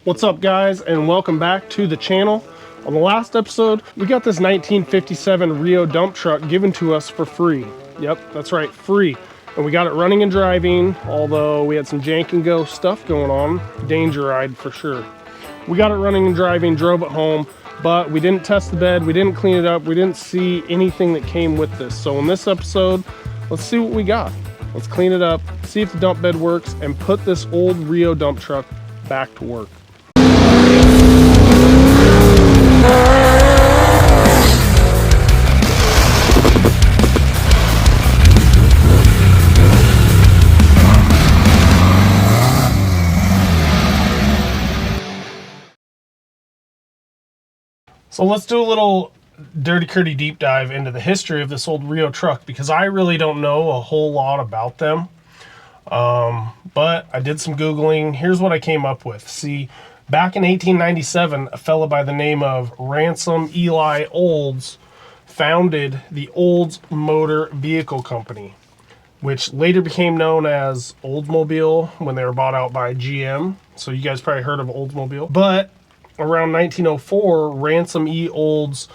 What's up, guys, and welcome back to the channel. On the last episode, we got this 1957 REO dump truck given to us for free. Yep, that's right, free. And we got it running and driving, although we had some jank and go stuff going on. Danger ride for sure. We got it running and driving, drove it home, but we didn't test the bed, we didn't clean it up, we didn't see anything that came with this. So in this episode, let's see what we got. Let's clean it up, see if the dump bed works, and put this old REO dump truck back to work. So let's do a little Dirty Curdy deep dive into the history of this old REO truck, because I really don't know a whole lot about them. But I did some Googling. Here's what I came up with. See, back in 1897, a fella by the name of Ransom Eli Olds founded the Olds Motor Vehicle Company, which later became known as Oldsmobile when they were bought out by GM. So you guys probably heard of Oldsmobile. But around 1904, Ransom E. Olds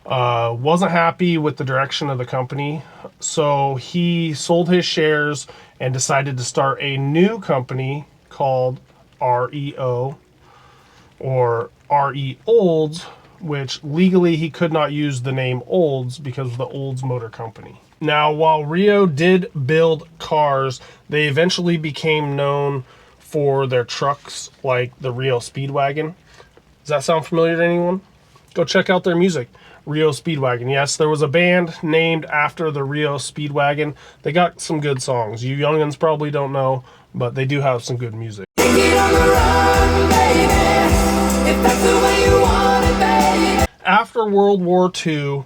wasn't happy with the direction of the company, so he sold his shares and decided to start a new company called REO, or RE Olds, which legally he could not use the name Olds because of the Olds Motor Company. Now, while REO did build cars, they eventually became known for their trucks, like the REO Speedwagon. Does that sound familiar to anyone? Go check out their music, REO Speedwagon. Yes, there was a band named after the REO Speedwagon. They got some good songs. You youngins probably don't know, but they do have some good music. After World War II,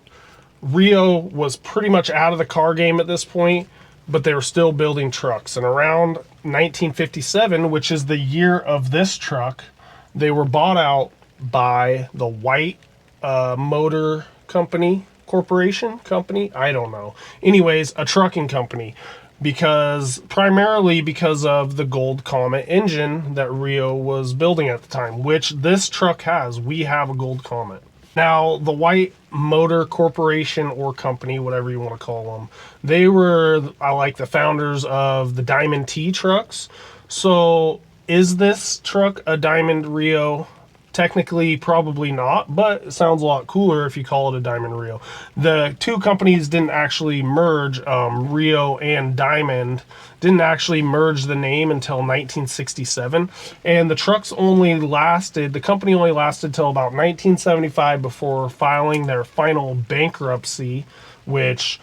REO was pretty much out of the car game at this point, but they were still building trucks. And around 1957, which is the year of this truck, they were bought out by the White Motor Company Corporation Company. I don't know. Anyways, a trucking company, primarily because of the Gold Comet engine that REO was building at the time, which this truck has. We have a Gold Comet. Now, the White Motor Corporation or company, whatever you want to call them, they were, like, the founders of the Diamond T trucks. So is this truck a Diamond REO? Technically, probably not, but it sounds a lot cooler if you call it a Diamond REO. The two companies didn't actually merge. REO and Diamond didn't actually merge the name until 1967, and the company only lasted till about 1975 before filing their final bankruptcy, which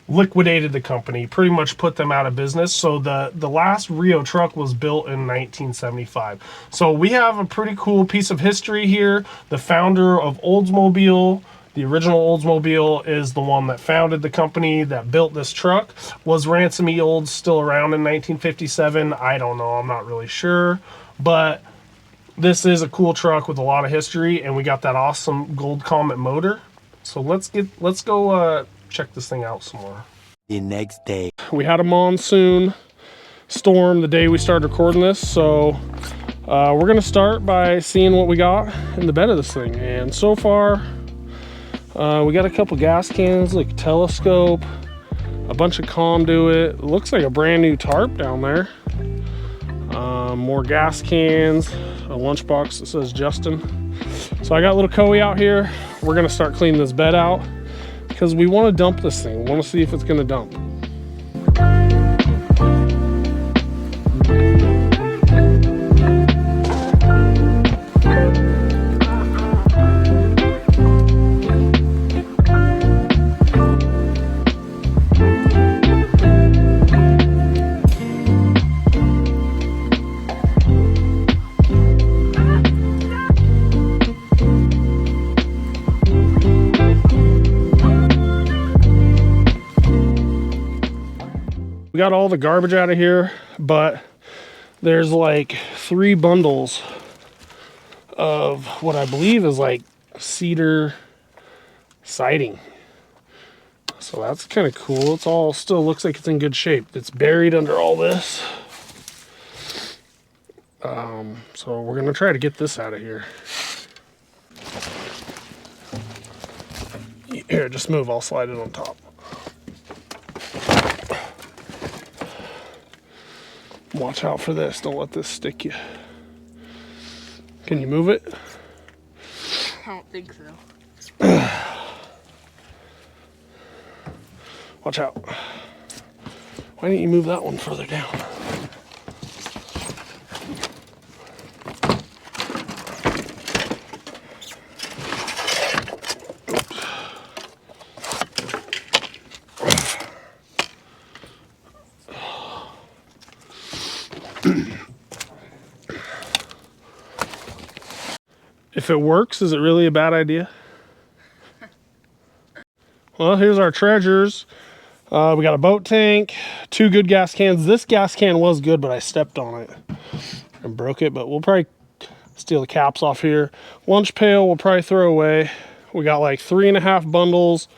liquidated the company, pretty much put them out of business. So the last REO truck was built in 1975. So we have a pretty cool piece of history here. The founder of Oldsmobile, the original Oldsmobile, is the one that founded the company that built this truck. Was Ransom E. Olds still around in 1957? I don't know. I'm not really sure. But this is a cool truck with a lot of history, and we got that awesome Gold Comet motor. So let's go check this thing out some more. The next day, we had a monsoon storm the day we started recording this, so we're gonna start by seeing what we got in the bed of this thing. And so far, we got a couple gas cans, like a telescope, a bunch of conduit. It looks like a brand new tarp down there. More gas cans, a lunchbox that says Justin. So I got little Coey out here. We're gonna start cleaning this bed out, because we want to dump this thing. We want to see if it's going to dump. We got all the garbage out of here, but there's like 3 bundles of what I believe is like cedar siding. So that's kind of cool. It's all still looks like it's in good shape. It's buried under all this. So we're gonna try to get this out of here. Here, just move, I'll slide it on top. Watch out for this, don't let this stick you. Can you move it? I don't think so. Watch out. Why didn't you move that one further down? If it works, is it really a bad idea? Well, here's our treasures. We got a boat tank, 2 good gas cans. This gas can was good, but I stepped on it and broke it, but we'll probably steal the caps off here. Lunch pail we'll probably throw away. We got like 3.5 bundles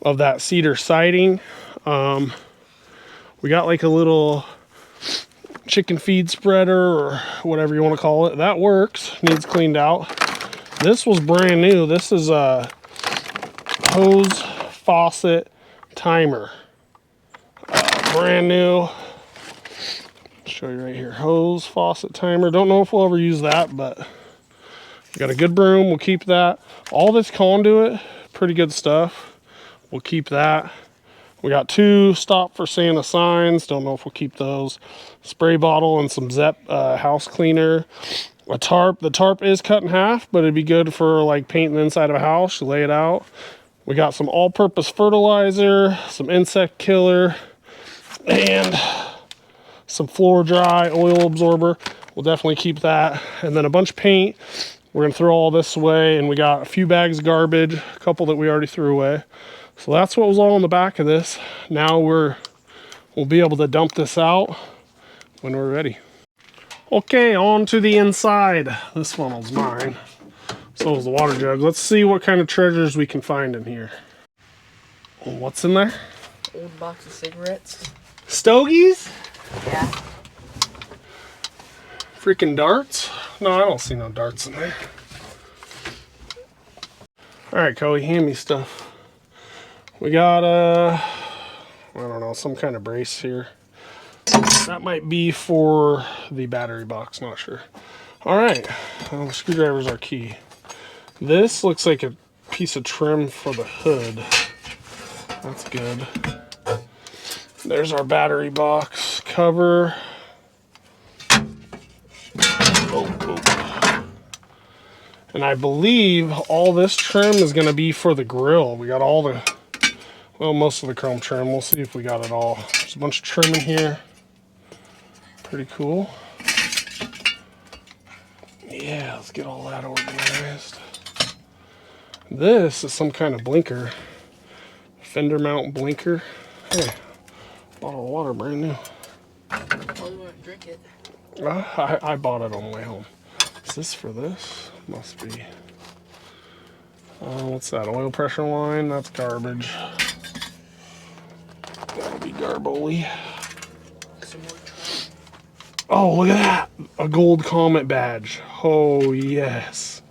of that cedar siding. We got like a little chicken feed spreader or whatever you want to call it. That works, needs cleaned out. This was brand new. This is a hose faucet timer. Brand new. Show you right here. Hose faucet timer. Don't know if we'll ever use that, but we got a good broom. We'll keep that. All this conduit, pretty good stuff. We'll keep that. We got 2 Stop for Santa signs. Don't know if we'll keep those. Spray bottle and some Zep house cleaner. A tarp. The tarp is cut in half, but it'd be good for like painting the inside of a house. You lay it out. We got some all-purpose fertilizer, some insect killer, and some floor dry oil absorber. We'll definitely keep that. And then a bunch of paint. We're gonna throw all this away, and we got a few bags of garbage, a couple that we already threw away. So that's what was all in the back of this. Now we'll be able to dump this out when we're ready. Okay, on to the inside. This one was mine. So was the water jug. Let's see what kind of treasures we can find in here. What's in there? Old box of cigarettes. Stogies? Yeah. Freaking darts? No, I don't see no darts in there. Alright, Cody, hand me stuff. We got I don't know, some kind of brace here. That might be for the battery box, not sure. Alright, well, the screwdriver's our key. This looks like a piece of trim for the hood. That's good. There's our battery box cover. Oh. And I believe all this trim is going to be for the grill. We got all the, well, most of the chrome trim. We'll see if we got it all. There's a bunch of trim in here. Pretty cool. Yeah, let's get all that organized. This is some kind of blinker. Fender mount blinker. Hey, bottle of water, brand new. Oh, you want to drink it? I bought it on the way home. Is this for this? Must be. What's that? Oil pressure line? That's garbage. That'll be garboli. Oh, look at that! A Gold Comet badge. Oh, yes.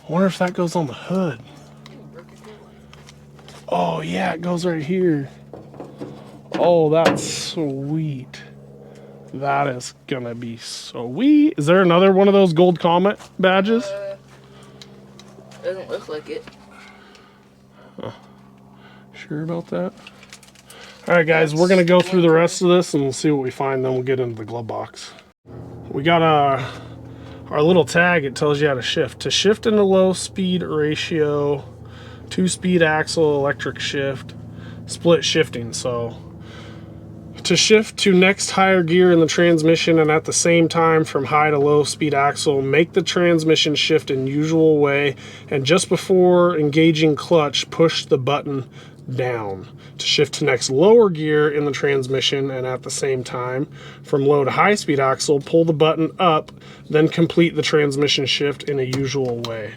I wonder if that goes on the hood. Oh, yeah, it goes right here. Oh, that's sweet. That is gonna be sweet. Is there another one of those Gold Comet badges? Doesn't look like it. Huh. Sure about that? Alright guys, we're going to go through the rest of this and we'll see what we find, then we'll get into the glove box. We got our little tag. It tells you how to shift. To shift into low speed ratio, 2-speed axle, electric shift, split shifting. So to shift to next higher gear in the transmission and at the same time from high to low speed axle, make the transmission shift in usual way, and just before engaging clutch, push the button down. To shift to next lower gear in the transmission and at the same time from low to high speed axle, pull the button up, then complete the transmission shift in a usual way.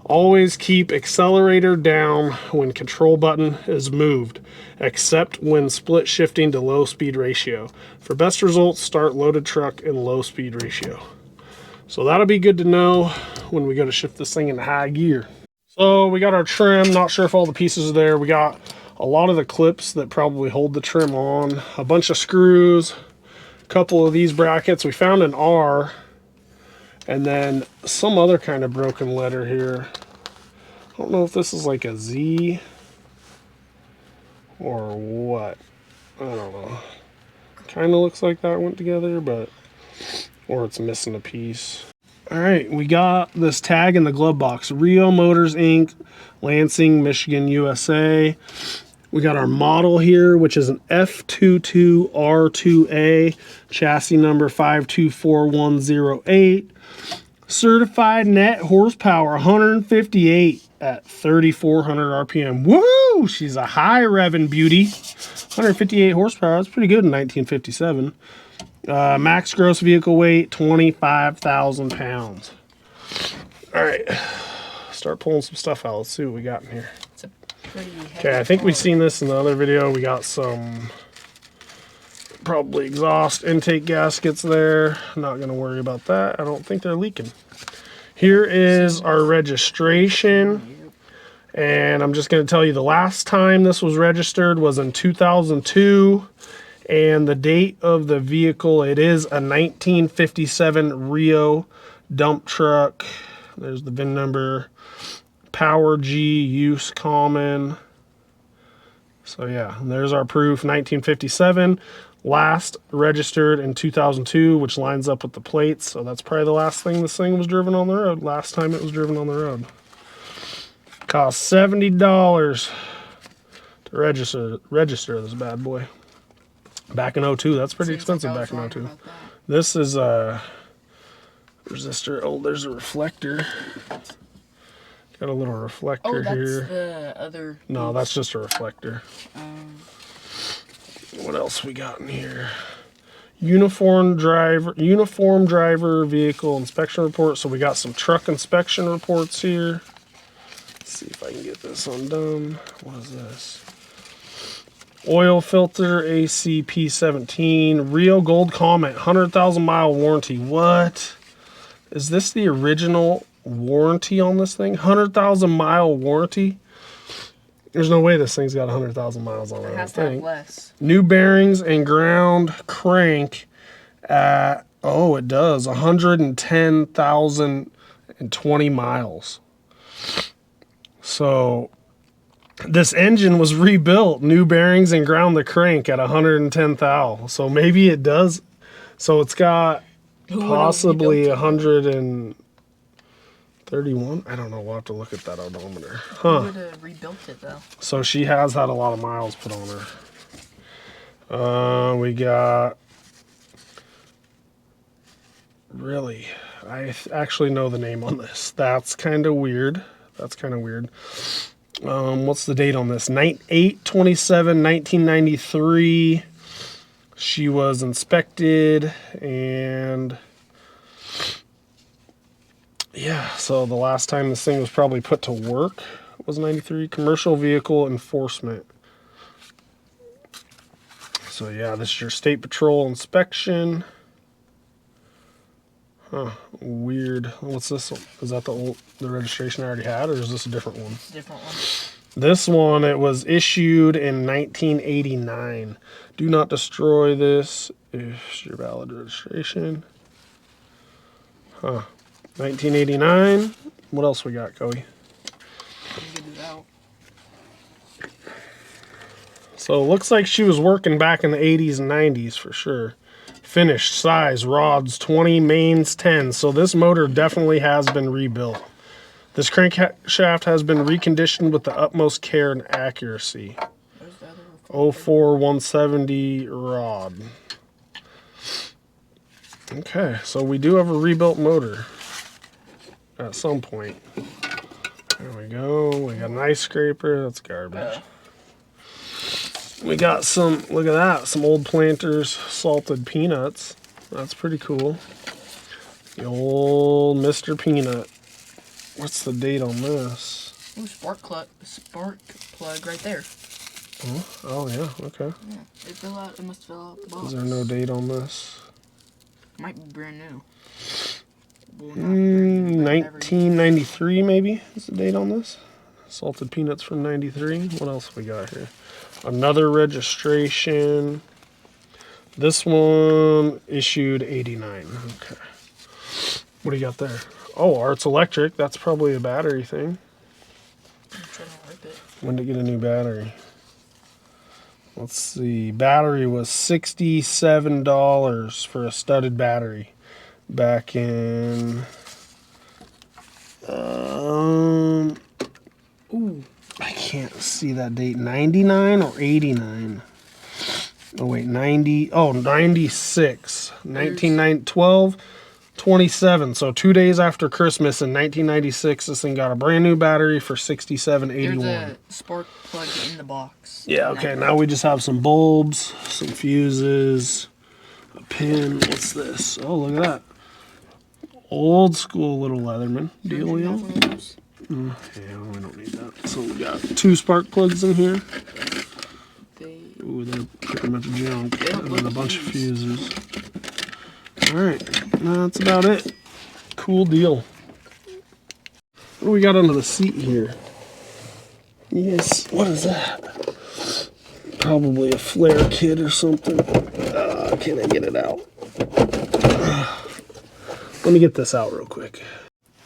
Always keep accelerator down when control button is moved, except when split shifting to low speed ratio. For best results, start loaded truck in low speed ratio. So that'll be good to know when we go to shift this thing into high gear. So we got our trim. Not sure if all the pieces are there. We got a lot of the clips that probably hold the trim on, a bunch of screws, a couple of these brackets. We found an R, and then some other kind of broken letter here. I don't know if this is like a Z or what. I don't know. Kind of looks like that went together, but or it's missing a piece. All right, we got this tag in the glove box. REO Motors Inc., Lansing, Michigan, USA. We got our model here, which is an F22R2A, chassis number 524108. Certified net horsepower 158 at 3,400 RPM. Woo! She's a high revving beauty. 158 horsepower. That's pretty good in 1957. Max gross vehicle weight 25,000 pounds. All right, start pulling some stuff out. Let's see what we got in here. It's a pretty heavy Okay, I think we've car. seen this in the other video. We got some probably exhaust intake gaskets there. Not gonna worry about that. I don't think they're leaking. Here is our registration. And I'm just gonna tell you the last time this was registered was in 2002. And the date of the vehicle, it is a 1957 REO Dump Truck. There's the VIN number. Power G, use common. So yeah, there's our proof, 1957. Last registered in 2002, which lines up with the plates. So that's probably the last thing this thing was driven on the road. Last time it was driven on the road. Cost $70 to register this bad boy. Back in 02, that's pretty expensive back in 02. This is a resistor. Oh, there's a reflector. Got a little reflector here. The other No, piece. that's just a reflector. What else we got in here? Uniform driver vehicle inspection report. So we got some truck inspection reports here. Let's see if I can get this undone. What is this? Oil filter ACP17, REO Gold Comet, 100,000 mile warranty. What? Is this the original warranty on this thing? 100,000 mile warranty? There's no way this thing's got 100,000 miles on it. It has to have less. New bearings and ground crank at, oh, it does, 110,020 miles. So this engine was rebuilt, new bearings and ground the crank at 110,000. So maybe it does. So it's got possibly 131. I don't know. We'll have to look at that odometer. Who would have rebuilt it though? So she has had a lot of miles put on her. We got, really, I actually know the name on this. That's kind of weird. What's the date on this? 8/27/1993. She was inspected, and yeah, so the last time this thing was probably put to work was 93. Commercial vehicle enforcement. So yeah, this is your state patrol inspection. Huh, weird. What's this? Is that the registration I already had, or is this a different one? It's a different one. This one, it was issued in 1989. Do not destroy this. It's your valid registration. Huh. 1989. What else we got, Cody? Get it out. So it looks like she was working back in the 80s and 90s for sure. Finished size, rods 20, mains 10. So this motor definitely has been rebuilt. This crankshaft has been reconditioned with the utmost care and accuracy. 04170 rod. Okay, so we do have a rebuilt motor at some point. There we go. We got an ice scraper. That's garbage. We got some, look at that, some old Planters salted peanuts. That's pretty cool. The old Mr. Peanut. What's the date on this? Ooh, spark plug right there. Oh yeah, okay. Yeah, it must fill out the box. Is there no date on this? Might be brand new. Well, not dirty, but never used. 1993 maybe is the date on this. Salted peanuts from 93. What else we got here? Another registration. This one issued 89. Okay. What do you got there? Oh, Arts Electric. That's probably a battery thing. I'm trying to rip it. When to get a new battery? Let's see. Battery was $67 for a studded battery back in. Ooh, I can't see that date. 99 or 89? Oh wait, 90. Oh, 96. 12. 27. So 2 days after Christmas in 1996, this thing got a brand new battery for $67.81. There's a spark plug in the box. Yeah, okay, now we just have some bulbs, some fuses, a pin. What's this? Oh, look at that. Old school little Leatherman dealio. Yeah, we don't need that. So we got 2 spark plugs in here. Ooh, they're pretty much junk. And then a bunch of fuses. Alright, that's about it. Cool deal. What do we got under the seat here? Yes, what is that? Probably a flare kit or something. Can I get it out? Let me get this out real quick.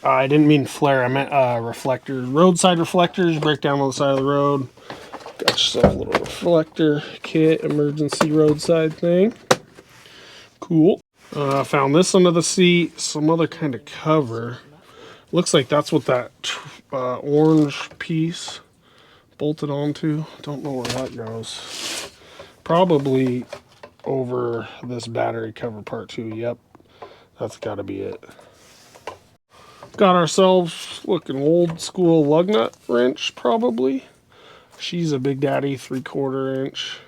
I didn't mean flare, I meant reflectors. Roadside reflectors, break down on the side of the road. Got yourself a little reflector kit, emergency roadside thing. Cool. Found this under the seat, some other kind of cover. Looks like that's what that orange piece bolted onto. Don't know where that goes. Probably over this battery cover part too. Yep, that's got to be it. Got ourselves looking old school lug nut wrench probably. She's a Big Daddy 3/4 inch.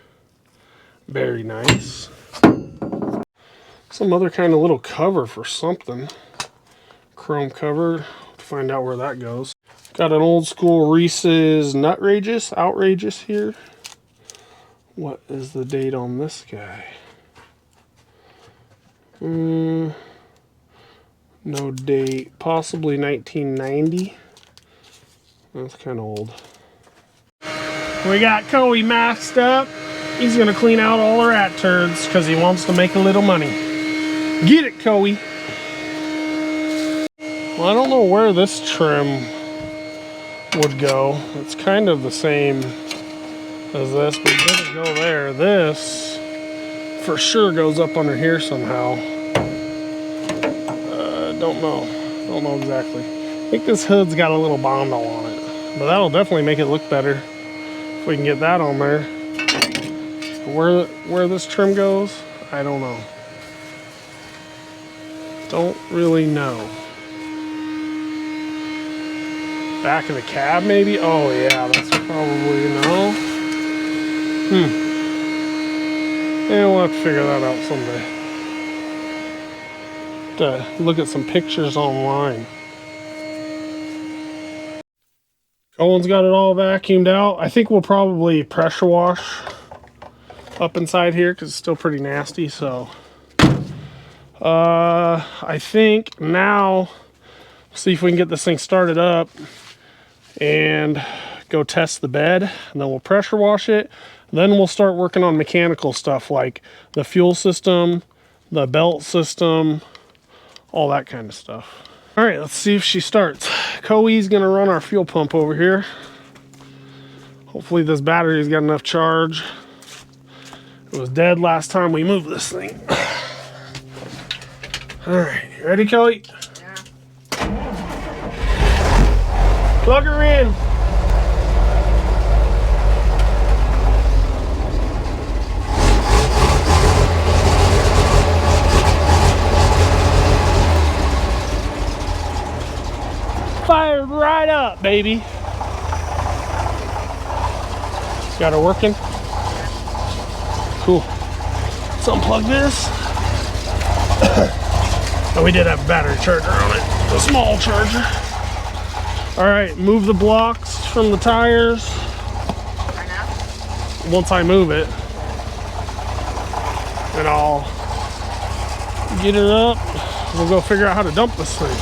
Very nice. Some other kind of little cover for something. Chrome cover. Find out where that goes. Got an old school Reese's Outrageous here. What is the date on this guy? No date. Possibly 1990. That's kind of old. We got Coey masked up. He's going to clean out all the rat turds because he wants to make a little money. Get it, Coey. Well, I don't know where this trim would go. It's kind of the same as this, but it doesn't go there. This for sure goes up under here somehow. Don't know exactly. I think this hood's got a little bondo on it, but that'll definitely make it look better if we can get that on there. Where this trim goes, I don't know. Don't really know. Back of the cab, maybe? Oh, yeah, that's probably no. Yeah, we'll have to figure that out someday. To look at some pictures online. Owen's got it all vacuumed out. I think we'll probably pressure wash up inside here because it's still pretty nasty. So, I think now, see if we can get this thing started up and go test the bed, and then we'll pressure wash it. Then we'll start working on mechanical stuff like the fuel system, the belt system, all that kind of stuff. All right, let's see if she starts. Coey's gonna run our fuel pump over here. Hopefully this battery's got enough charge. It was dead last time we moved this thing. All right, you ready, Coey? Yeah. Plug her in. Fired right up, baby. Got her working? Cool. Let's unplug this. Oh, we did have a battery charger on it. A small charger. All right, move the blocks from the tires. Right now? Once I move it. And I'll get her up. we'll go figure out how to dump this thing.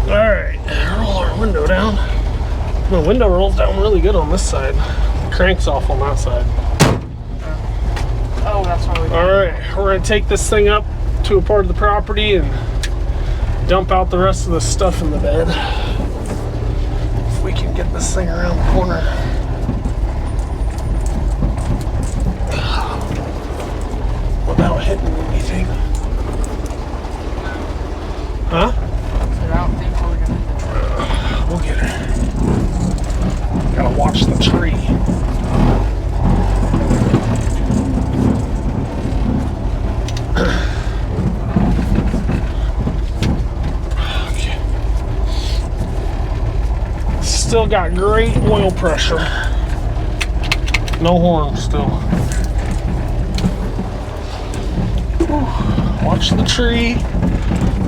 Alright, roll our window down. The window rolls down really good on this side. The crank's off on that side. Oh, that's why we. Alright, we're going to take this thing up to a part of the property and dump out the rest of the stuff in the bed. If we can get this thing around the corner. Without hitting anything. Huh? I don't think we're gonna. We'll get her. Gotta watch the tree. Okay. Still got great oil pressure. No horn still. Whew. Watch the tree.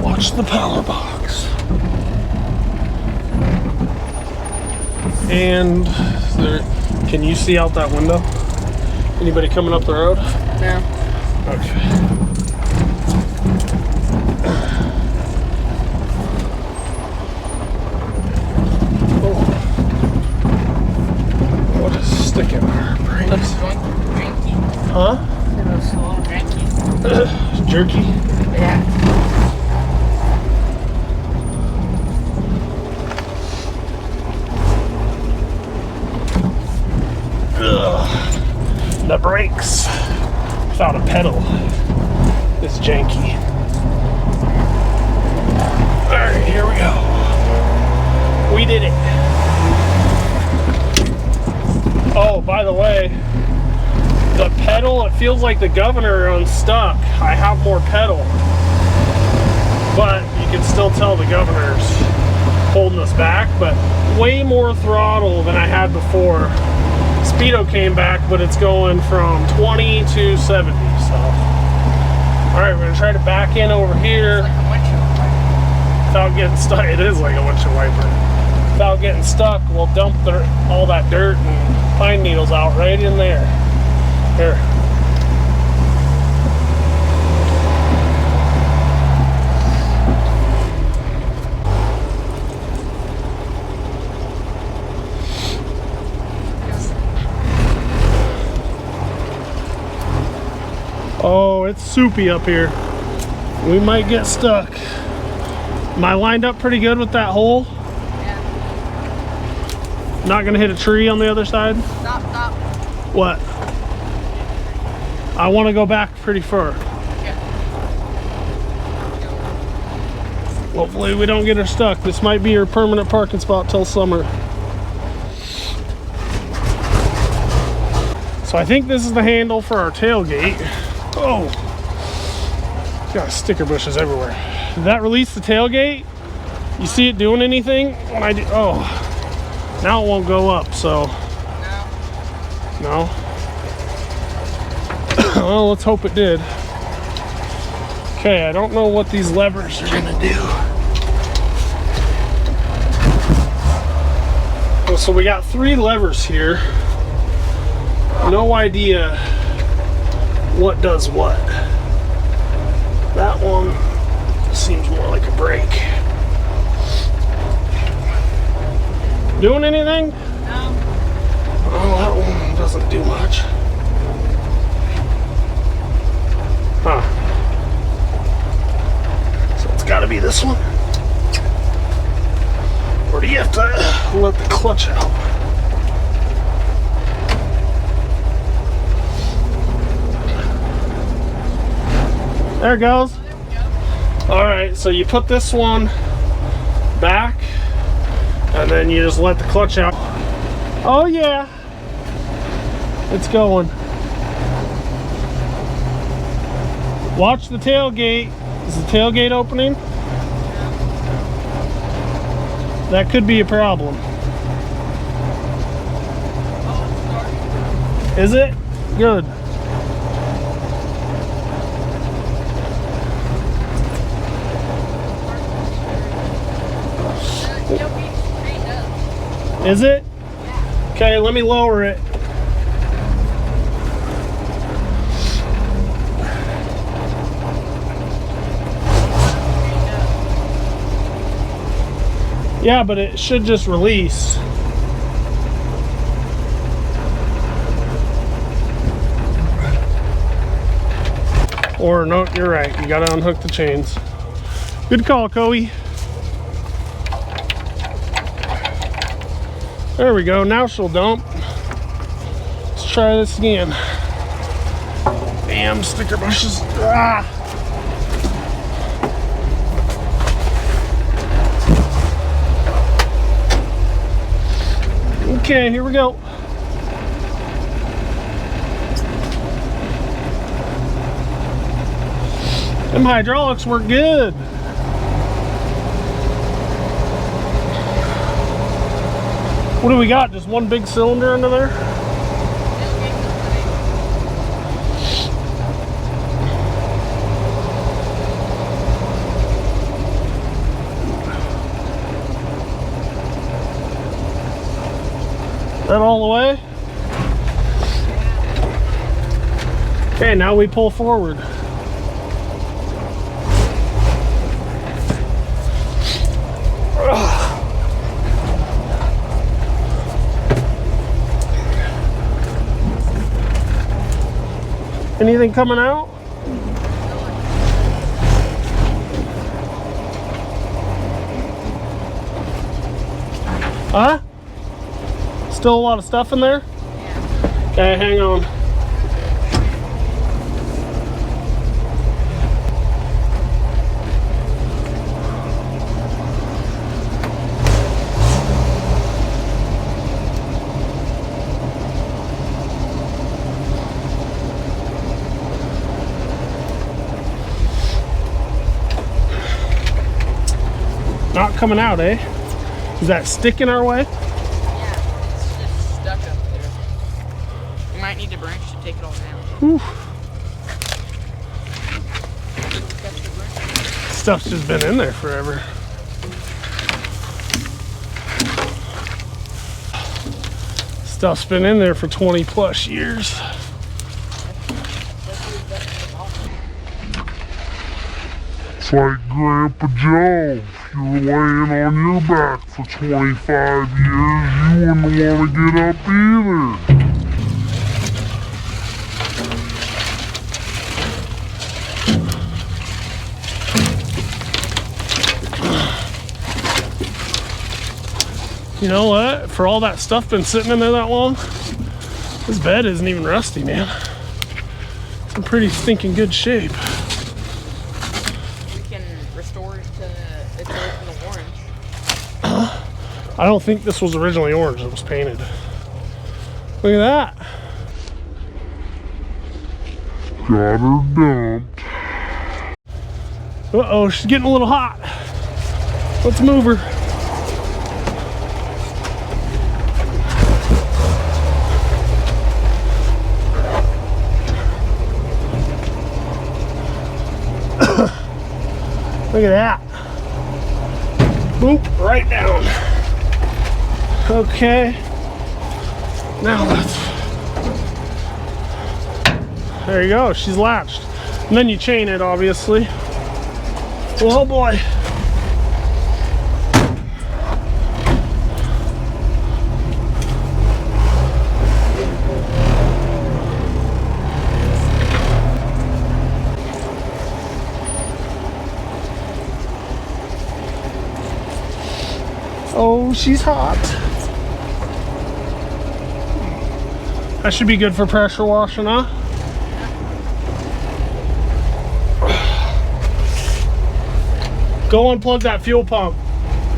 Watch the power box. And there, can you see out that window? Anybody coming up the road? No. Okay. Oh. What is sticking our brains? Looks janky. Huh? It looks a little janky. Jerky? Yeah. Ugh. The brakes without a pedal is janky. Alright, here we go. We did it. Oh, by the way, the pedal, it feels like the governor unstuck. I have more pedal, but you can still tell the governor's holding us back, but way more throttle than I had before. Speedo came back, but it's going from 20 to 70, so. All right, we're gonna try to back in over here. Like a windshield wiper. Without getting stuck. It is like a windshield wiper. Without getting stuck, we'll dump all that dirt and pine needles out right in there. Here. Oh, it's soupy up here. We might get stuck. Am I lined up pretty good with that hole? Yeah. Not gonna hit a tree on the other side? Stop, stop. What? I want to go back pretty far. Yeah. Hopefully we don't get her stuck. This might be her permanent parking spot till summer. So I think this is the handle for our tailgate. Oh, got sticker bushes everywhere. Did that release the tailgate? You see it doing anything when I do? Oh, now it won't go up, so. No? Well, let's hope it did. Okay, I don't know what these levers are gonna do. Well, so we got 3 levers here. No idea what does what. That one seems more like a brake. Doing anything? No. Oh, that one doesn't do much. Huh. So it's gotta be this one? Or do you have to let the clutch out? There it goes. There we go. All right, so you put this one back and then you just let the clutch out. Oh yeah, it's going. Watch the tailgate. Is the tailgate opening? That could be a problem. Is it? Good. Is it? Okay, let me lower it. Yeah, but it should just release. Or no, you're right. You gotta unhook the chains. Good call, Coey. There we go. Now she'll dump. Let's try this again. Damn sticker bushes. Ah. Okay, here we go. Them hydraulics work good. What do we got? Just one big cylinder under there? That all the way? Okay, now we pull forward. Anything coming out? Huh? Still a lot of stuff in there? Yeah. Okay, hang on. Not coming out, eh? Is that stick in our way? Yeah, it's just stuck up there. You might need a branch to take it all down. Whew. Stuff's just been in there forever. Stuff's been in there for 20 plus years. It's like Grandpa Joe. If you were laying on your back for 25 years, you wouldn't want to get up either. You know what? For all that stuff been sitting in there that long, this bed isn't even rusty, man. It's in pretty stinking good shape. Restore it to its original orange. I don't think this was originally orange. It was painted. Look at that. Got her dumped. Uh-oh, she's getting a little hot. Let's move her. Look at that. Boop, right down. Okay. Now let's... There you go, she's latched. And then you chain it, obviously. Oh boy. Oh, she's hot. That should be good for pressure washing, huh? Go unplug that fuel pump.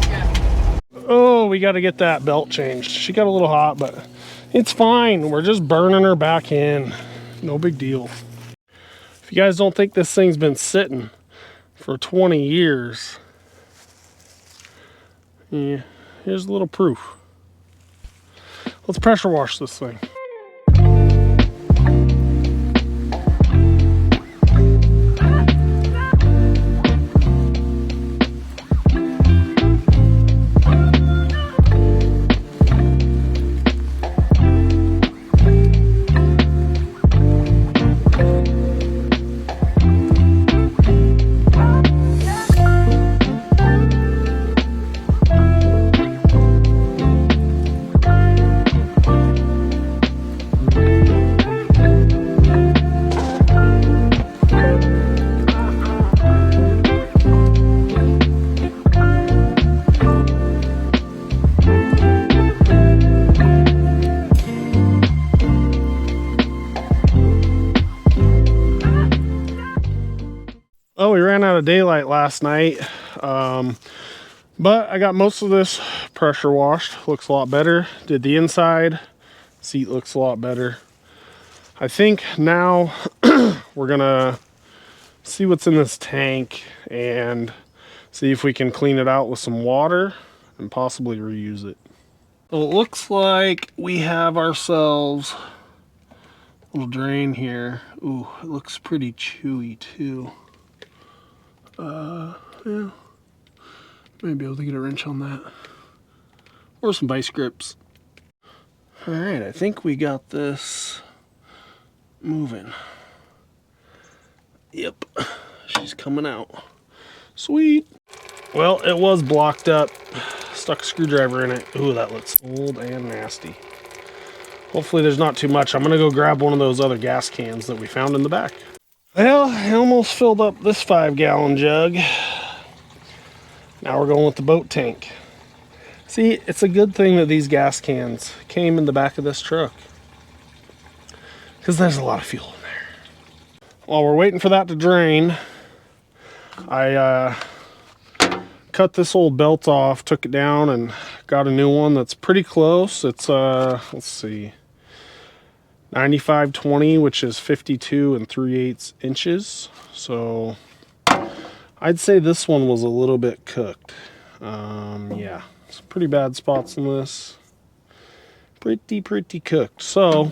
Yeah. Oh, we got to get that belt changed. She got a little hot, but it's fine. We're just burning her back in. No big deal. If you guys don't think this thing's been sitting for 20 years, yeah, here's a little proof. Let's pressure wash this thing. Oh, we ran out of daylight last night. But I got most of this pressure washed. Looks a lot better. Did the inside. Seat looks a lot better. I think now we're gonna see what's in this tank and see if we can clean it out with some water and possibly reuse it. Well, it looks like we have ourselves a little drain here. Ooh, it looks pretty chewy too. Yeah. Maybe be able to get a wrench on that. Or some vice grips. Alright, I think we got this moving. Yep, she's coming out. Sweet. Well, it was blocked up. Stuck a screwdriver in it. Ooh, that looks old and nasty. Hopefully there's not too much. I'm gonna go grab one of those other gas cans that we found in the back. Well, I almost filled up this 5-gallon jug. Now we're going with the boat tank. See, it's a good thing that these gas cans came in the back of this truck, because there's a lot of fuel in there. While we're waiting for that to drain, I cut this old belt off, took it down, and got a new one that's pretty close. It's, let's see, 95/20, which is 52 3/8 inches. So I'd say this one was a little bit cooked. Yeah, some pretty bad spots in this. Pretty cooked. So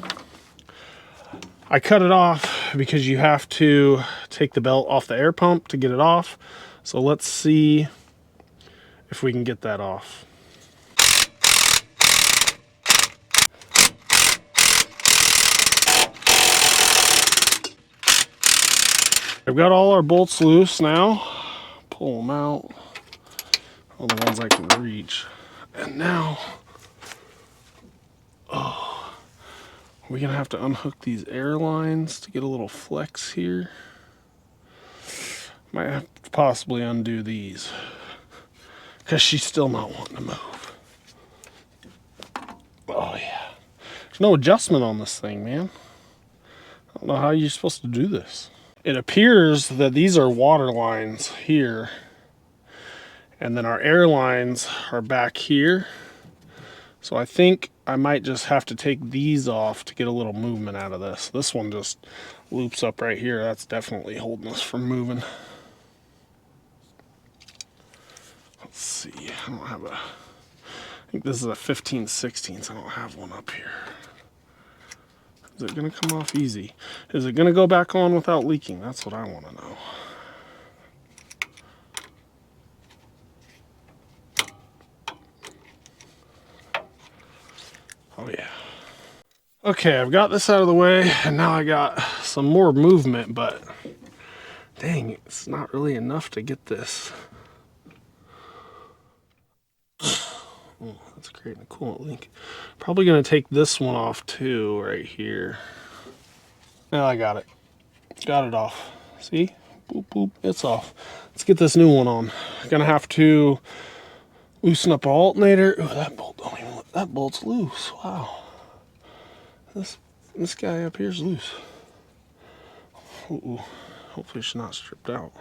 I cut it off because you have to take the belt off the air pump to get it off. So let's see if we can get that off. I've got all our bolts loose now. Pull them out. All the ones I can reach. And now, oh, we're gonna have to unhook these air lines to get a little flex here. Might have to possibly undo these, because she's still not wanting to move. Oh yeah. There's no adjustment on this thing, man. I don't know how you're supposed to do this. It appears that these are water lines here, and then our air lines are back here. So I think I might just have to take these off to get a little movement out of this. This one just loops up right here. That's definitely holding us from moving. Let's see, I don't have a, I think this is a 15/16, I don't have one up here. Is it gonna come off easy? Is it gonna go back on without leaking? That's what I wanna know. Oh yeah. Okay, I've got this out of the way, and now I got some more movement, but dang, it's not really enough to get this. Oh, that's creating a coolant leak. Probably gonna take this one off too, right here. Now I got it. Got it off. See? Boop, boop, it's off. Let's get this new one on. Gonna have to loosen up our alternator. Ooh, that bolt don't even look, that bolt's loose. Wow. This guy up here's loose. Ooh, hopefully it's not stripped out.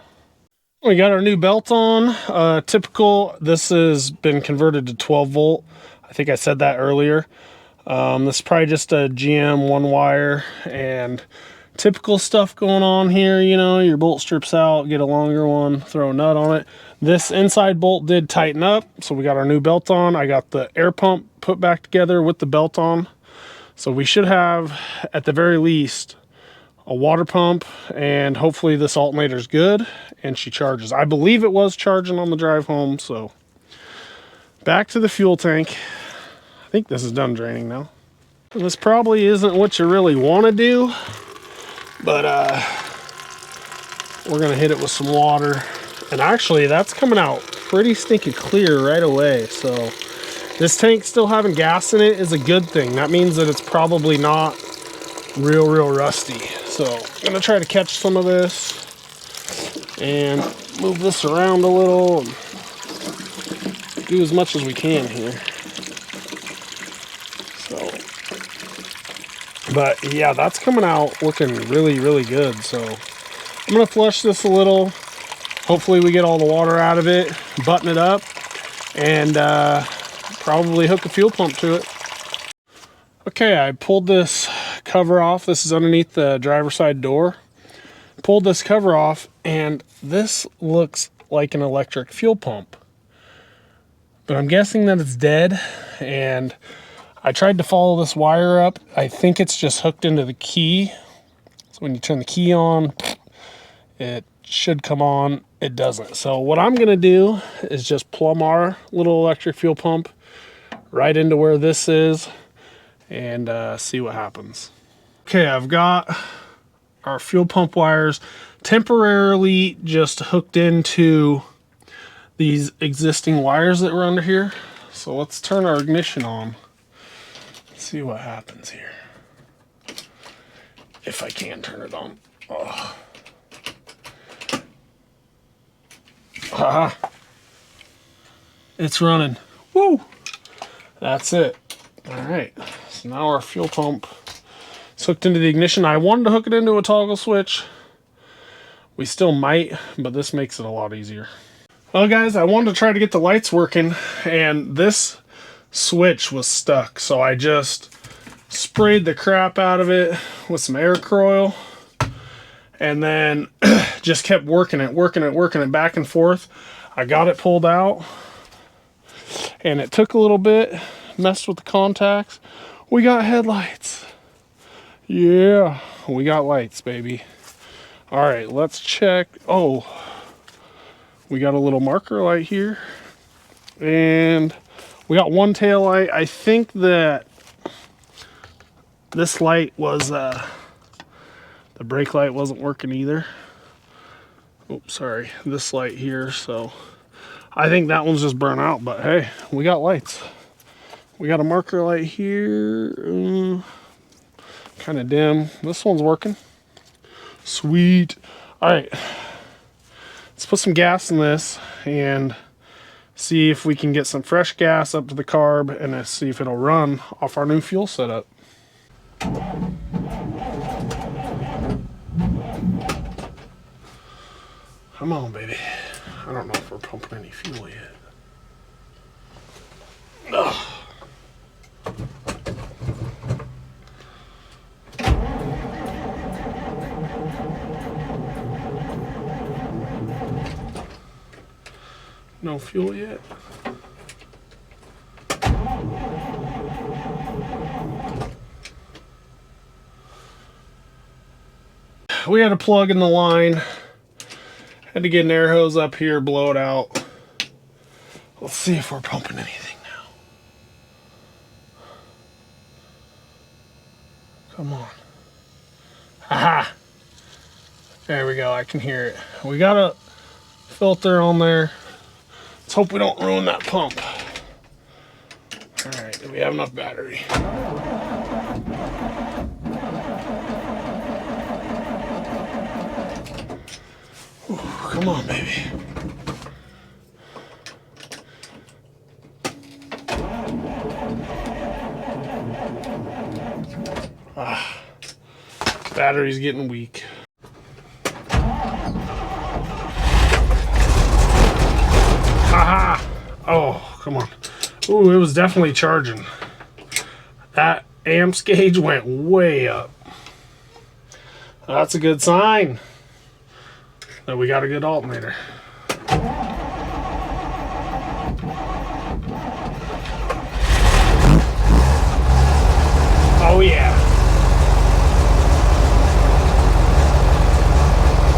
We got our new belt on. Typical, this has been converted to 12 volt. I think I said that earlier. This is probably just a GM 1-wire, and typical stuff going on here. You know, your bolt strips out, get a longer one, throw a nut on it. This inside bolt did tighten up, so we got our new belt on. I got the air pump put back together with the belt on. So we should have, at the very least, a water pump, and hopefully this alternator's good and she charges. I believe it was charging on the drive home. So back to the fuel tank. I think this is done draining now. This probably isn't what you really want to do, but we're gonna hit it with some water. And actually that's coming out pretty stinking clear right away. So this tank still having gas in it is a good thing. That means that it's probably not real rusty. So I'm gonna try to catch some of this and move this around a little and do as much as we can here. So, but yeah, that's coming out looking really good. So I'm gonna flush this a little, Hopefully we get all the water out of it, button it up, and probably hook a fuel pump to it. Okay, I pulled this cover off. This is underneath the driver's side door. Pulled this cover off, and this looks like an electric fuel pump. But I'm guessing that it's dead, and I tried to follow this wire up. I think it's just hooked into the key. So when you turn the key on, it should come on. It doesn't. So what I'm gonna do is just plumb our little electric fuel pump right into where this is and see what happens. Okay, I've got our fuel pump wires temporarily just hooked into these existing wires that were under here. So let's turn our ignition on. Let's see what happens here. If I can turn it on. Oh. Haha. It's running. Woo! That's it. All right. So now our fuel pump is hooked into the ignition. I wanted to hook it into a toggle switch. We still might, but this makes it a lot easier. Well, guys, I wanted to try to get the lights working, and this switch was stuck. So I just sprayed the crap out of it with some air coil, and then just kept working it back and forth. I got it pulled out, and it took a little bit, messed with the contacts. We got headlights. Yeah, we got lights, baby. All right, let's check. Oh, we got a little marker light here, and we got one tail light. I think that this light was, the brake light wasn't working either. Oops, sorry, this light here. So I think that one's just burnt out, but hey, we got lights. We got a marker light here, kind of dim. This one's working. Sweet. All right, let's put some gas in this and see if we can get some fresh gas up to the carb, and let's see if it'll run off our new fuel setup. Come on, baby. I don't know if we're pumping any fuel yet. Ugh. No fuel yet. We had a plug in the line. Had to get an air hose up here, blow it out. Let's see if we're pumping anything now. Come on. Aha! There we go, I can hear it. We got a filter on there. Let's hope we don't ruin that pump. All right, do we have enough battery? Ooh, come on, baby. Battery's getting weak. Haha! Oh, come on. Ooh, it was definitely charging. That amps gauge went way up. That's a good sign that we got a good alternator. Oh yeah.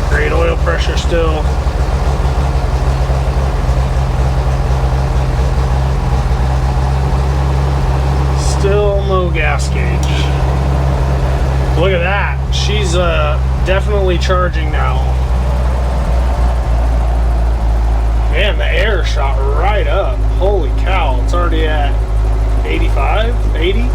Great oil pressure still. Still no gas gauge. Look at that. She's definitely charging now. Man, the air shot right up. Holy cow. It's already at 85, 80.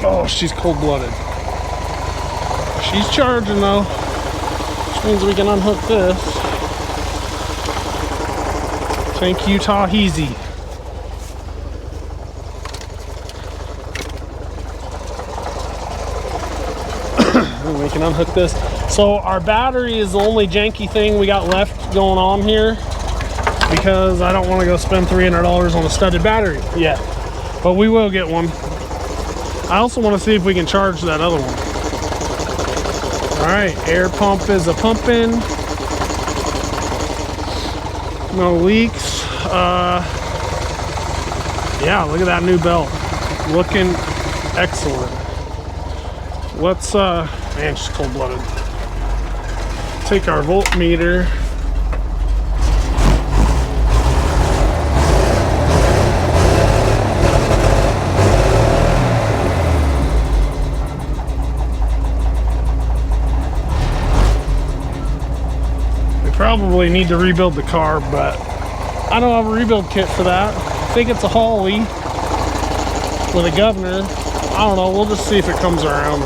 Oh, she's cold-blooded. She's charging though, which means we can unhook this. Thank you, Taheezy. We can unhook this. So our battery is the only janky thing we got left going on here, because I don't want to go spend $300 on a studded battery yet. But we will get one. I also want to see if we can charge that other one. All right, air pump is a pumping. No leaks. Yeah, look at that new belt. Looking excellent. Let's, man, she's cold-blooded. Take our voltmeter. Probably need to rebuild the car, but I don't have a rebuild kit for that. I think it's a Holly with a governor. I don't know, we'll just see if it comes around.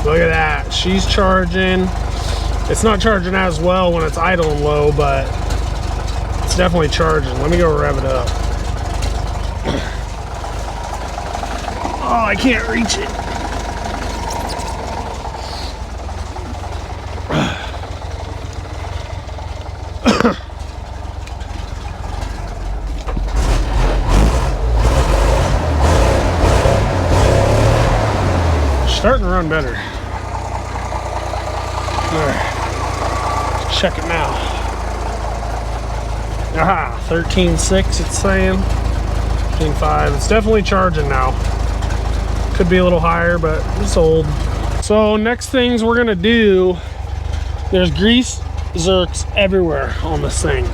Look at that, she's charging. It's not charging as well when it's idle and low, but it's definitely charging. Let me go rev it up. Oh, I can't reach it. Starting to run better. All right, check it now. Aha, 13.6 it's saying. 13.5. It's definitely charging now. Could be a little higher, but it's old. So next things we're gonna do, there's grease zerks everywhere on this thing.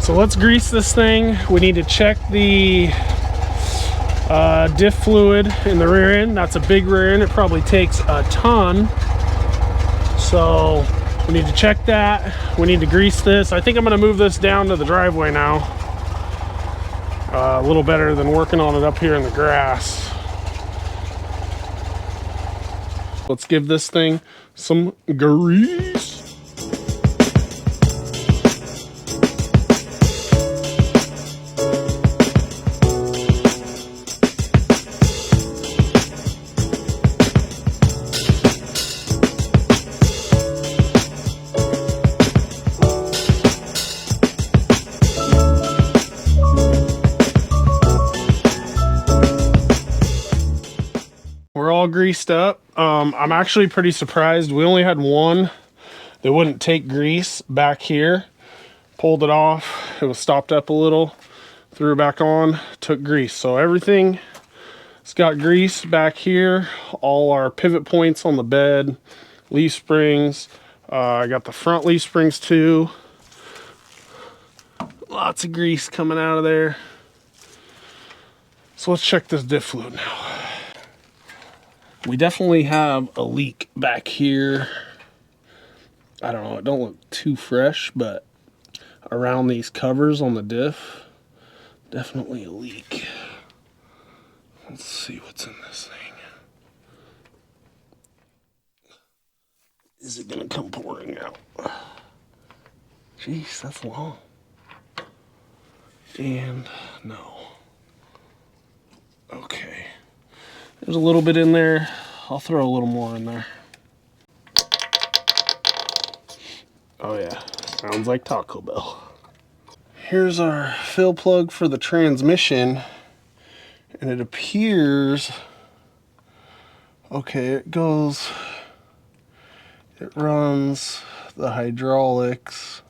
So let's grease this thing. We need to check the diff fluid in the rear end. That's a big rear end. It probably takes a ton. So we need to check that. We need to grease this. I think I'm gonna move this down to the driveway now. A little better than working on it up here in the grass. Let's give this thing some grease. We're all greased up. I'm actually pretty surprised. We only had one that wouldn't take grease back here. Pulled it off. It was stopped up a little. Threw it back on. Took grease. So everything's got grease back here. All our pivot points on the bed. Leaf springs. I got the front leaf springs too. Lots of grease coming out of there. So let's check this diff fluid now. We definitely have a leak back here. I don't know, it don't look too fresh, but around these covers on the diff, definitely a leak. Let's see what's in this thing. Is it gonna come pouring out? Jeez, that's long. And no. Okay. There's a little bit in there. I'll throw a little more in there. Oh yeah, sounds like Taco Bell. Here's our fill plug for the transmission. And it appears, okay, it runs the hydraulics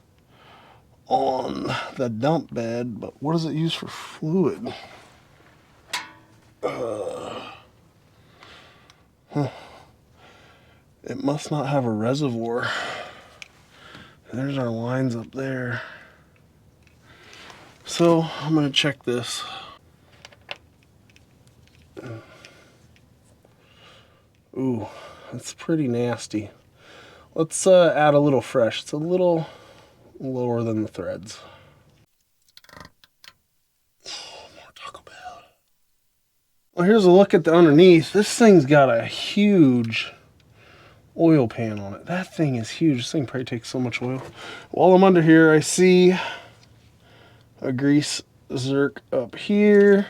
on the dump bed, but what does it use for fluid? It must not have a reservoir. There's our lines up there. So I'm gonna check this. Ooh, that's pretty nasty. Let's add a little fresh. It's a little lower than the threads. More Taco Bell. Well, here's a look at the underneath. This thing's got a huge oil pan on it. That thing is huge. This thing probably takes so much oil. While I'm under here, I see a grease zerk up here.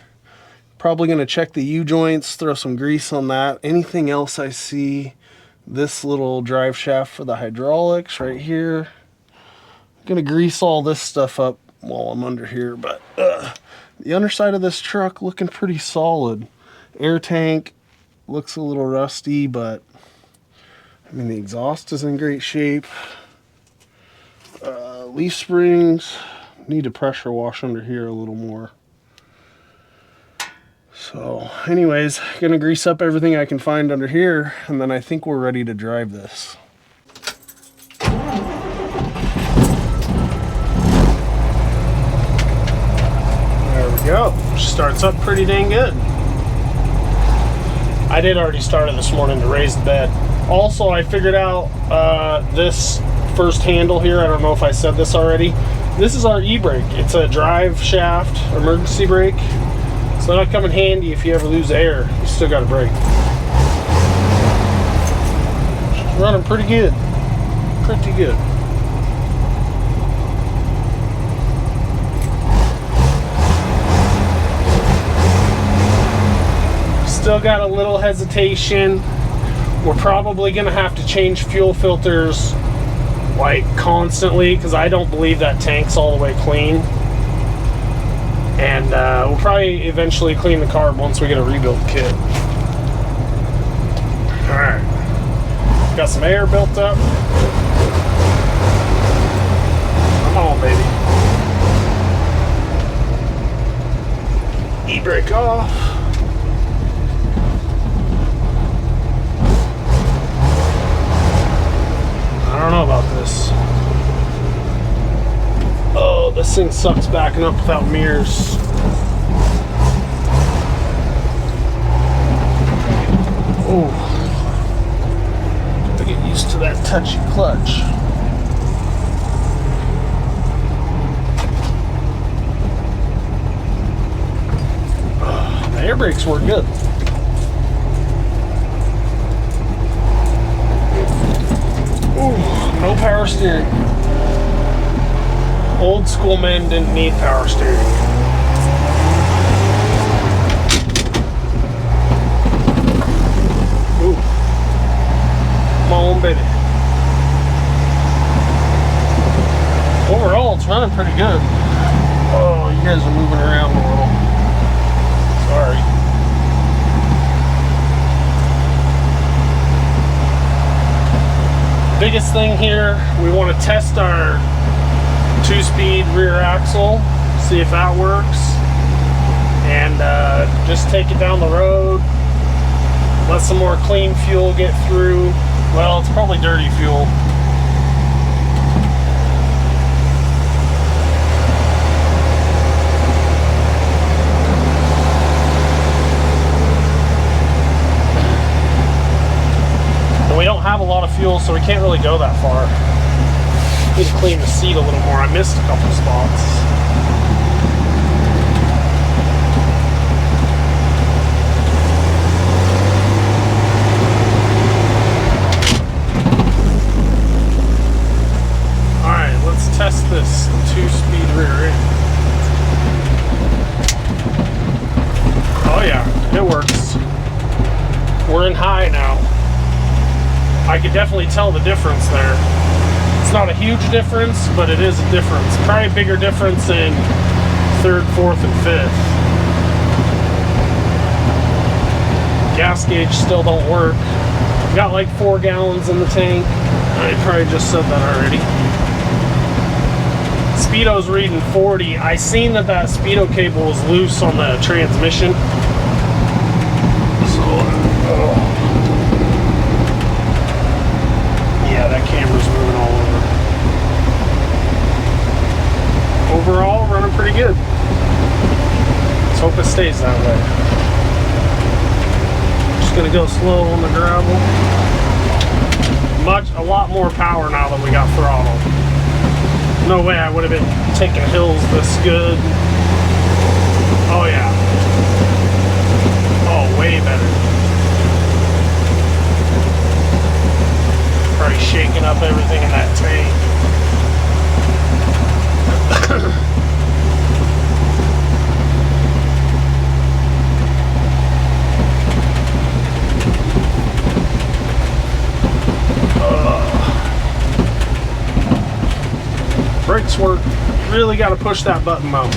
Probably going to check the U-joints, throw some grease on that. Anything else I see? This little drive shaft for the hydraulics right here. I'm going to grease all this stuff up while I'm under here, but the underside of this truck looking pretty solid. Air tank looks a little rusty, but I mean the exhaust is in great shape. Leaf springs need to pressure wash under here a little more. So anyways, gonna grease up everything I can find under here, and then I think we're ready to drive this. There we go. Starts up pretty dang good. I did already start it this morning to raise the bed. Also, I figured out this first handle here. I don't know if I said this already. This is our e-brake. It's a drive shaft emergency brake. So that'll come in handy if you ever lose air. You still got a brake. She's running pretty good. Pretty good. Still got a little hesitation. We're probably gonna have to change fuel filters like constantly, because I don't believe that tank's all the way clean. And we'll probably eventually clean the carb once we get a rebuild kit. Alright. Got some air built up. Come on, baby. E-brake off. I don't know about this. Oh, this thing sucks backing up without mirrors. Oh, gotta get used to that touchy clutch. The air brakes work good. Ooh, no power steering. Old school men didn't need power steering. Ooh. Come on, baby. Overall, it's running pretty good. Oh, you guys are moving around a little. Sorry. Biggest thing here, we want to test our 2-speed rear axle, see if that works, and just take it down the road, let some more clean fuel get through. Well, it's probably dirty fuel. And we don't have a lot of fuel, so we can't really go that far. Need to clean the seat a little more. I missed a couple spots. Alright, let's test this 2-speed rear end. Oh yeah, it works. We're in high now. I could definitely tell the difference there. It's not a huge difference, but it is a difference. Probably a bigger difference in 3rd, 4th, and 5th. Gas gauge still don't work. Got like 4 gallons in the tank. I probably just said that already. Speedo's reading 40. I seen that speedo cable was loose on the transmission. So, yeah, that camera's moving all over. Overall, running pretty good. Let's hope it stays that way. Just gonna go slow on the gravel. A lot more power now that we got throttle. No way I would have been taking hills this good. Oh yeah. Oh, way better. Probably shaking up everything in that tank. brakes work. You really got to push that button though.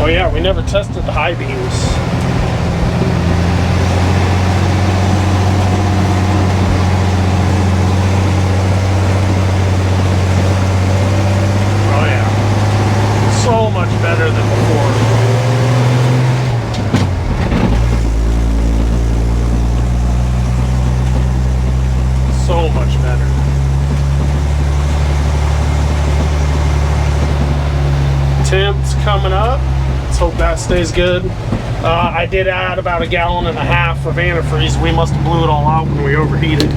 Oh yeah, we never tested the high beams. Oh yeah, so much better than before. So much better. Temps coming up. Let's hope that stays good. I did add about 1.5 gallons of antifreeze. We must have blew it all out when we overheated.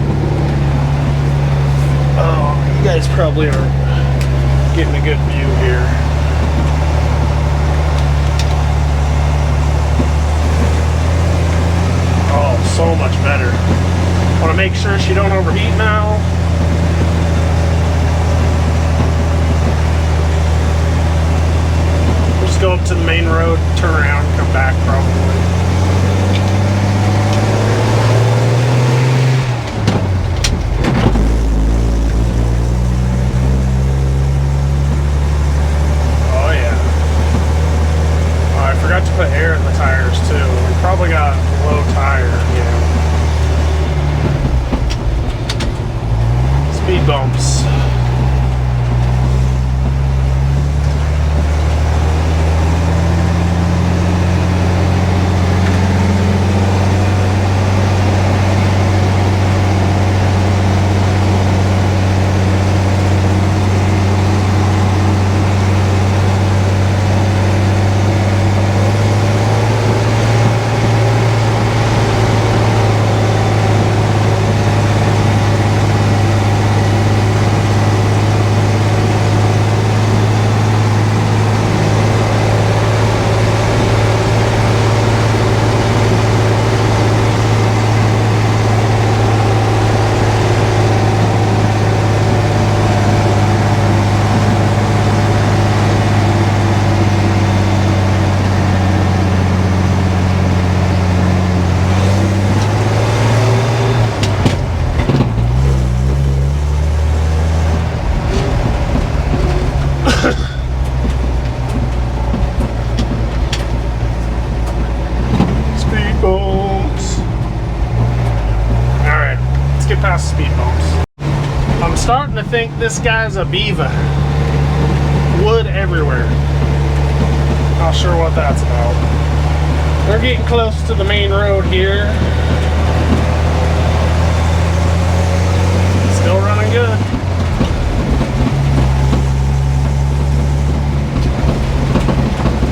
Oh, you guys probably aren't getting a good view here. Oh, so much better. Want to make sure she don't overheat now. We'll just go up to the main road, turn around, come back probably. Oh yeah. Oh, I forgot to put air in the tires too. We probably got low tire, yeah. Speed bumps. Past speed bumps. I'm starting to think this guy's a beaver. Wood everywhere. Not sure what that's about. We're getting close to the main road here. Still running good.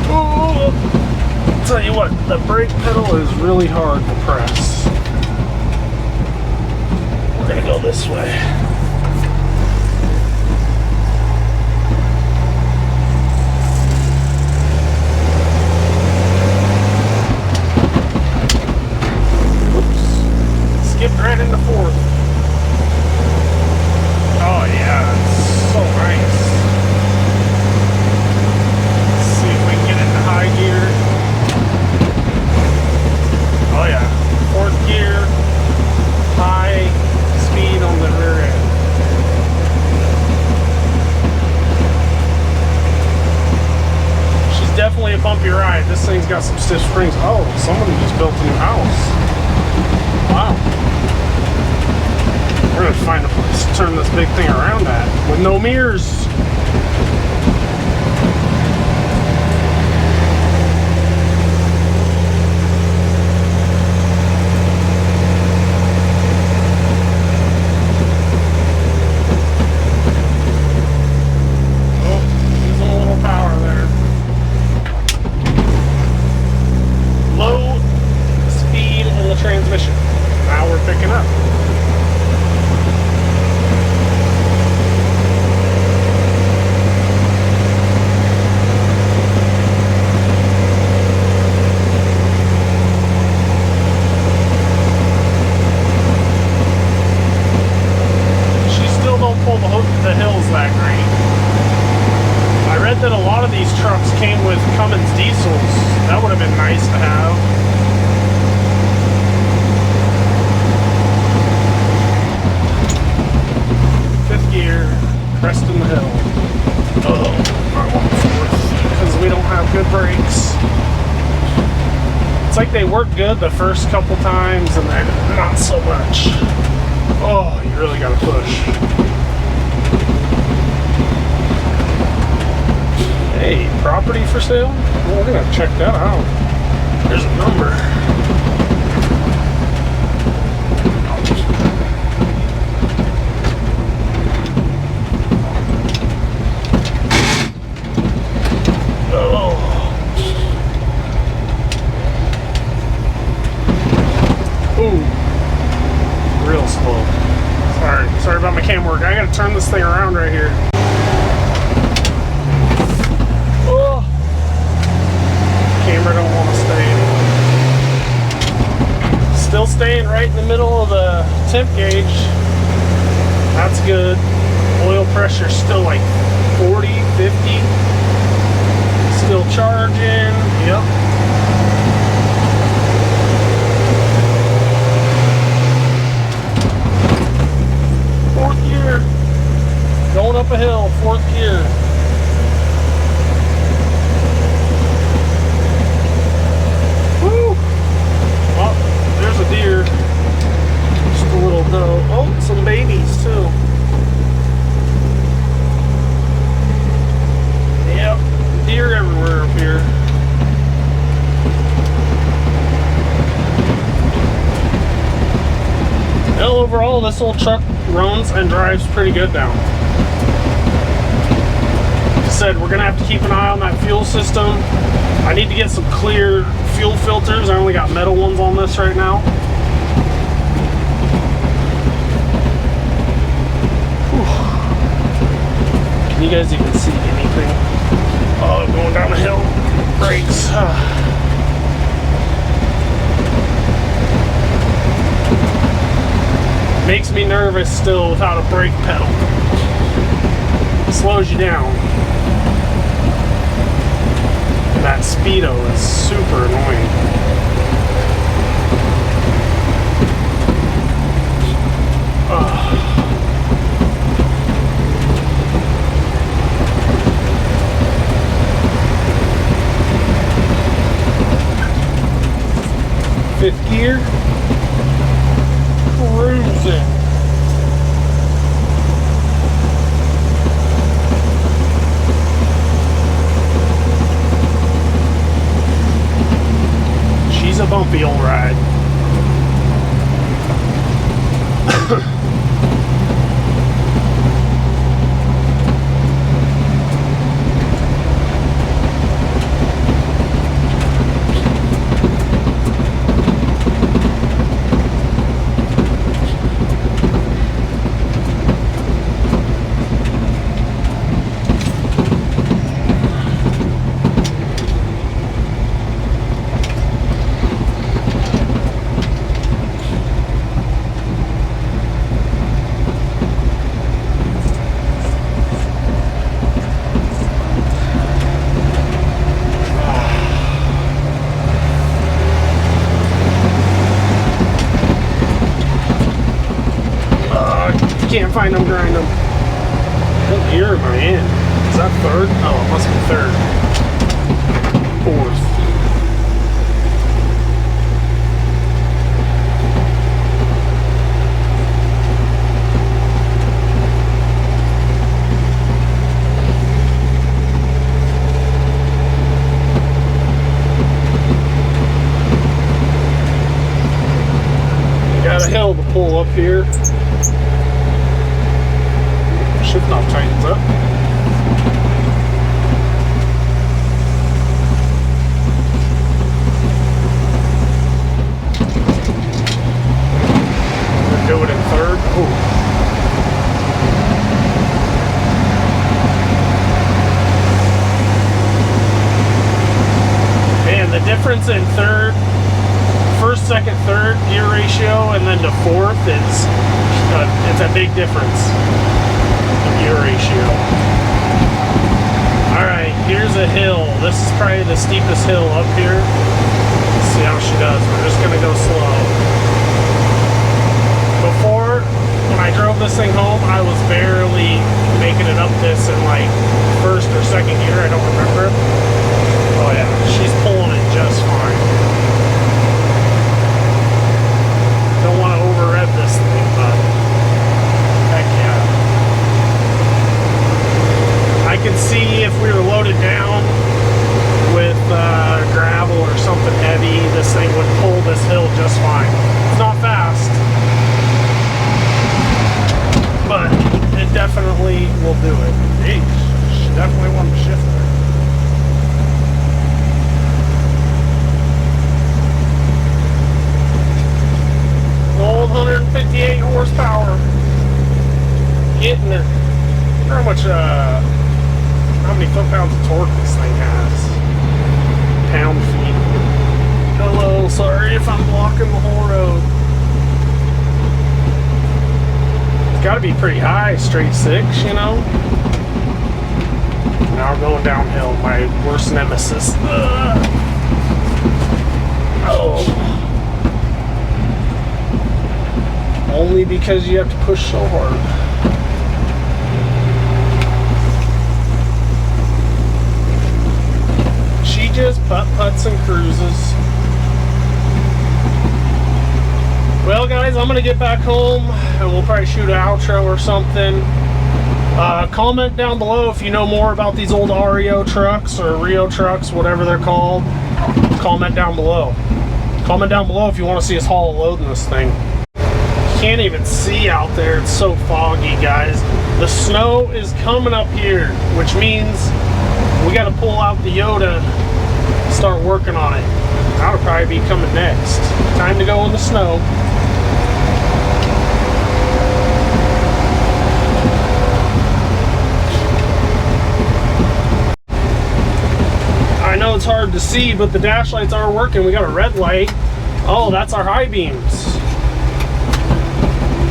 Ooh. Tell you what, the brake pedal is really hard to press. We're gonna go this way. Whoops. Skipped right into fourth. Oh yeah, it's so nice. Let's see if we can get into high gear. Oh yeah, fourth gear, high speed on the rear end. She's definitely a bumpy ride. This thing's got some stiff springs. Oh, somebody just built a new house. Wow. We're gonna find a place to turn this big thing around at with no mirrors. Transmission. Now we're picking up. She still don't pull the hills that great. I read that a lot of these trucks came with Cummins diesels. That would have been nice to have. Cresting the hill. Oh, I want fourth because we don't have good brakes. It's like they work good the first couple times and then not so much. Oh, you really gotta push. Hey, property for sale? Well, we're gonna check that out. There's a number. Real slow. Sorry about my cam work. I gotta turn this thing around right here. Oh, camera don't want to stay anyway. Still staying right in the middle of the temp gauge. That's good. Oil pressure still like 40, 50. Still charging. Yep. Going up a hill, fourth gear. Woo! Oh, there's a deer. Just a little doe. Oh, some babies too. Yep, deer everywhere up here. Well, overall, this old truck runs and drives pretty good now. Like I said, we're gonna have to keep an eye on that fuel system. I need to get some clear fuel filters. I only got metal ones on this right now. Whew. Can you guys even see anything? Oh, going down the hill. Brakes. Makes me nervous still without a brake pedal. It slows you down. And that speedo is super annoying. Fifth gear. Cruising. She's a bumpy old ride. Can't find them, grind them. What gear am I in? Is that third? Oh, it must be third. Fourth. Got a hill to pull up here. Shift knob tightens up. We'll do it in third. Ooh. Man, the difference in third, first, second, third gear ratio, and then to fourth is it's a big difference. Gear ratio. Alright, here's a hill. This is probably the steepest hill up here. Let's see how she does. We're just gonna go slow. Before, when I drove this thing home, I was barely making it definitely will do it. She definitely wanted to shift there. Old 158 horsepower. Getting there. How much, how many foot-pounds of torque this thing has? Pound-feet. Hello, sorry if I'm blocking the whole road. It's got to be pretty high, straight 6, you know? Now we're going downhill, my worst nemesis. Ugh. Oh. Only because you have to push so hard. She just putt-putts and cruises. Well, guys, I'm gonna get back home and we'll probably shoot an outro or something. Comment down below if you know more about these old REO trucks or REO trucks, whatever they're called. Comment down below. Comment down below if you want to see us haul a load in this thing. Can't even see out there, it's so foggy, guys. The snow is coming up here, which means we got to pull out the Yoda, start working on it. That'll probably be coming next. Time to go in the snow. I know it's hard to see, but the dash lights are working. We got a red light. Oh, that's our high beams.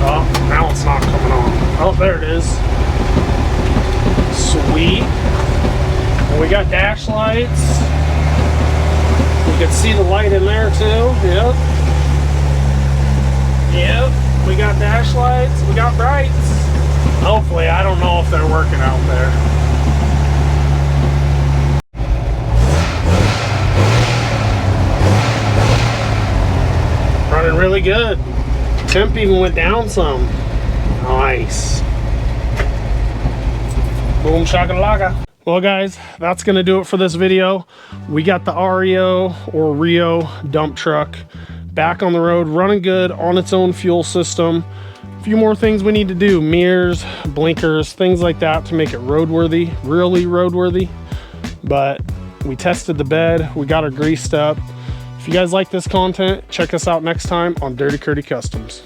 Oh, now it's not coming on. Oh, there it is. Sweet. And we got dash lights. You can see the light in there too. Yep. Yep. We got dash lights. We got brights. Hopefully, I don't know if they're working out there. Running really good. Temp even went down some. Nice. Boom shakalaka. Well, guys, that's gonna do it for this video. We got the REO or REO dump truck back on the road, running good on its own fuel system. A few more things we need to do: mirrors, blinkers, things like that to make it roadworthy, really roadworthy. But we tested the bed, we got her greased up. If you guys like this content, check us out next time on Dirty Curty Customs.